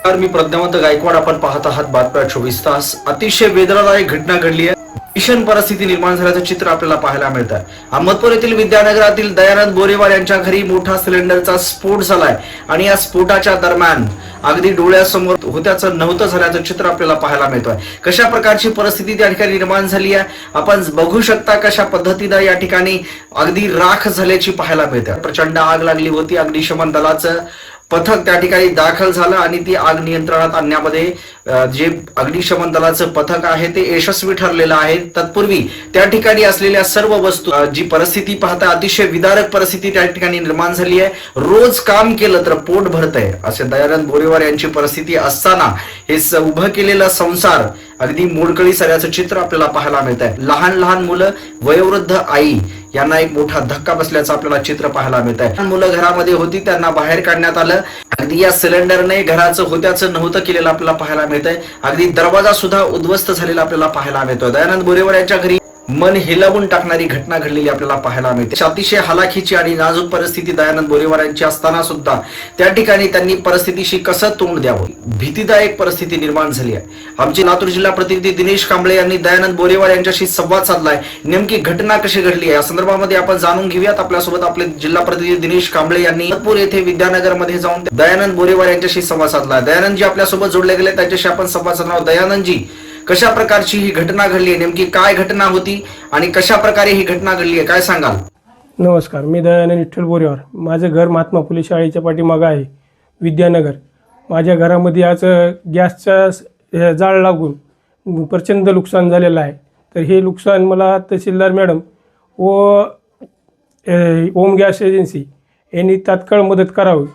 मी प्रज्ञावंत गायकवाड. आपण पाहत आहात बातम्या 24 तास. अतिशय वेदनादायक घटना घडली आहे. भीषण परिस्थिती निर्माण झाल्याचं चित्र आपल्याला पाहायला मिळत आहे. अहमदपूर येथील विद्यानगरातील दयानंद बोरेवार यांच्या घरी मोठा सिलेंडरचा स्फोट झालाय आणि या स्फोटाच्या दरम्यान अगदी डोळ्यासमोर होत्याचं नव्हतं झाल्याचं चित्र आपल्याला पाहायला मिळतोय. कशा प्रकारची परिस्थिती त्या ठिकाणी निर्माण झाली आहे आपण बघू शकता. कशा पद्धतीनं या ठिकाणी अगदी राख झाल्याची पाहायला मिळते. प्रचंड आग लागली होती. अग्निशमन दलाचं पथक त्या ठिकाणी दाखल झालं आणि ती आग नियंत्रणात आणण्यामध्ये जे अग्निशमन दलाचं पथक आहे ते यशस्वी ठरलेलं आहे. तत्पूर्वी त्या ठिकाणी असलेल्या सर्व वस्तू जी परिस्थिती पाहता अतिशय विदारक परिस्थिती त्या ठिकाणी निर्माण झाली आहे. रोज काम केलं तर पोट भरतंय असे दयानंद बोरेवार यांची परिस्थिती असताना हे उभं केलेला संसार अगदी मोडकळीस आल्याचं चित्र आपल्याला पाहायला मिळत आहे. लहान लहान मुलं, वयोवृद्ध आई यांना एक मोठा धक्का बसल्याचं आपल्याला चित्र पाहायला मिळत आहे. मुलं घरामध्ये होती, त्यांना बाहेर काढण्यात आलं. अगदी या सिलेंडरने घराचं होत्याचं नव्हतं केलेलं आपल्याला पाहायला मिळत आहे. अगदी दरवाजा सुद्धा उद्ध्वस्त झालेला आपल्याला पाहायला मिळतोय. दयानंद बोरेवार यांच्या घरी मन हिलावून टाकणारी घटना घडलेली आपल्याला पाहायला मिळते. अतिशय हलाखीची आणि नाजूक परिस्थिती दयानंद बोरेवार यांची असताना सुद्धा त्या ठिकाणी त्यांनी परिस्थितीशी कसं तोंड द्यावं, भीतीदायक परिस्थिती निर्माण झाली आहे. आमचे लातूर जिल्हा प्रतिनिधी दिनेश कांबळे यांनी दयानंद बोरेवार यांच्याशी संवाद साधलाय. नेमकी घटना कशी घडली आहे या संदर्भामध्ये आपण जाणून घेऊयात. आपल्यासोबत आपले जिल्हा प्रतिनिधी दिनेश कांबळे यांनी अहमदपूर येथे विद्यानगर मध्ये जाऊन दयानंद बोरेवार यांच्याशी संवाद साधलाय. दयानंदजी आपल्यासोबत जोडले गेले, त्यांच्याशी आपण संवाद साधणार. दयानंदजी, कशा प्रकारची ही घटना घडली आहे, नेमकी काय घटना होती आणि कशा प्रकारे ही घटना घडली आहे, काय सांगाल? नमस्कार, मी दयानंद विठ्ठल बोरेवार. माझं घर महात्मा फुले शाळेच्या पाठीमागं आहे, विद्यानगर. माझ्या घरामध्ये आज गॅसचा जाळ लागून प्रचंड नुकसान झालेलं आहे. तर हे नुकसान मला तहसीलदार मॅडम व ओम गॅस एजन्सी यांनी तात्काळ मदत करावी.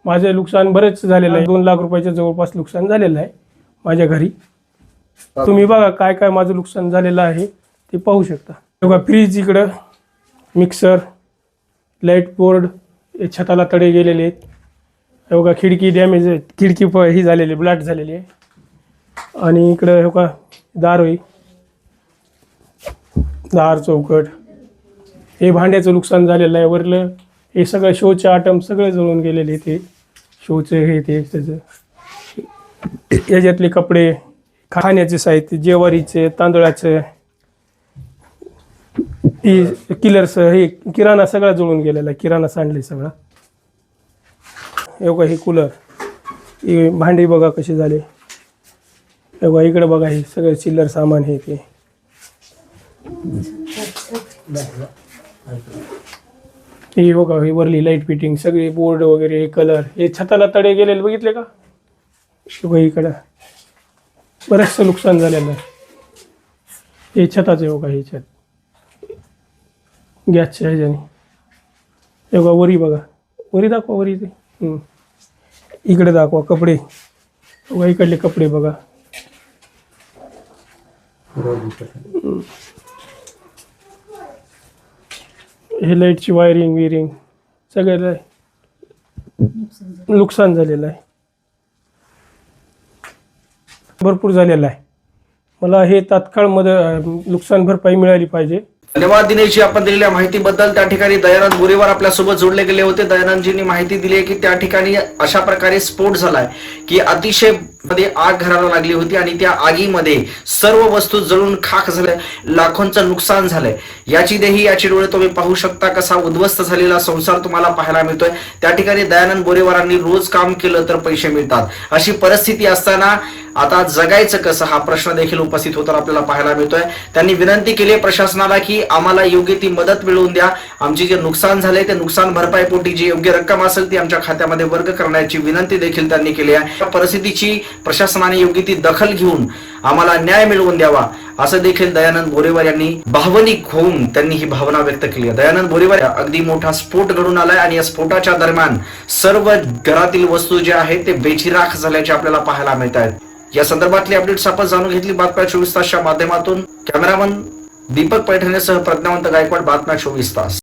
माझं नुकसान बरेच झालेलं आहे. 2 लाख रुपयाच्या जवळपास नुकसान झालेलं आहे माझ्या घरी. तुम्ही बघा काय काय माझं नुकसान झालेलं आहे ते पाहू शकता. बघा, फ्रीज इकडं, मिक्सर, लाईट बोर्ड, छताला तडे गेलेले आहेत. बघा, खिडकी डॅमेज आहे, खिडकी ही झालेली, ब्लाट झालेली आहे. आणि इकडं बघा दार होई, दार, चौकट, हे भांड्याचं नुकसान झालेलं आहे. वरलं हे सगळं शोचे आयटम सगळे जळून गेलेले. ते शोचे हे ते त्याचं, याच्यातले कपडे, खाण्याचे साहित्य, ज्वारीचे, तांदळाचं, किलरचं, हे किराणा सगळा जळून गेलेला आहे. किराणा सांडले सगळा. हे बघा, हे कूलर, हे भांडी बघा कसे झाले. हे बघा, इकडे बघा, हे सगळं चिल्लर सामान हे ते. हे बघा, हे वरली लाईट फिटिंग सगळे, बोर्ड वगैरे, हे कलर, हे छताला तडे गेलेले बघितले का? बघा, इकडं बरंचसं नुकसान झालेलं आहे. हे छताचं बघा, हे छत गॅसच्या ह्याच्याने. हे बघा, वरी बघा, वरी दाखवा, वरी ते इकडे दाखवा. कपडे बघा, इकडले कपडे बघा. हे लाईटची वायरिंग विरिंग सगळं नुकसान झालेलं आहे, भरपूर झालेलं आहे. मला हे तात्काळ नुकसान भरपाई मिळाली पाहिजे. धन्यवाद दिनेशजी, आपण दिलेल्या माहितीबद्दल. त्या ठिकाणी दयानंद बोरेवार आपल्यासोबत जोडले गेले होते. दयानंदजींनी माहिती दिली आहे की त्या ठिकाणी अशा प्रकारे स्फोट झालाय की अतिशय मध्ये आग घराला लागली होती आणि त्या आगीमध्ये सर्व वस्तू जळून खाक झाल्या, लाखोंचं नुकसान झालंय. याची देही, याची डोळे तुम्ही पाहू शकता. कसा उद्ध्वस्त झालेला संसार तुम्हाला पाहायला मिळतोय. त्या ठिकाणी दयानंद बोरेवारांनी रोज काम केलं तर पैसे मिळतात अशी परिस्थिती असताना आता जगायचं कसं हा प्रश्न देखील उपस्थित होताना आपल्याला पाहायला मिळतोय. त्यांनी विनंती केली प्रशासनाला की आम्हाला योग्य ती मदत मिळवून द्या. आमचे जे नुकसान झाले ते नुकसान भरपाई पोटी जी योग्य रक्कम असेल ती आमच्या खात्यामध्ये वर्ग करण्याची विनंती देखील त्यांनी केली आहे. या परिस्थितीची प्रशासनाने योग्य ती दखल घेऊन आम्हाला न्याय मिळवून द्यावा असं देखील दयानंद बोरेवार यांनी भावनिक होऊन त्यांनी ही भावना व्यक्त केली आहे. दयानंद बोरेवार अगदी मोठा स्फोट घडून आलाय आणि या स्फोटाच्या दरम्यान सर्व घरातील वस्तू जे आहेत ते बेचिराख झाल्याचे आपल्याला पाहायला मिळत आहेत. या संदर्भातली अपडेट्स आपण जाणून घेतली बातम्या 24 तासच्या माध्यमातून. कॅमेरामन दीपक पैठणेसह प्रज्ञावंत गायकवाड, बातम्या 24 तास.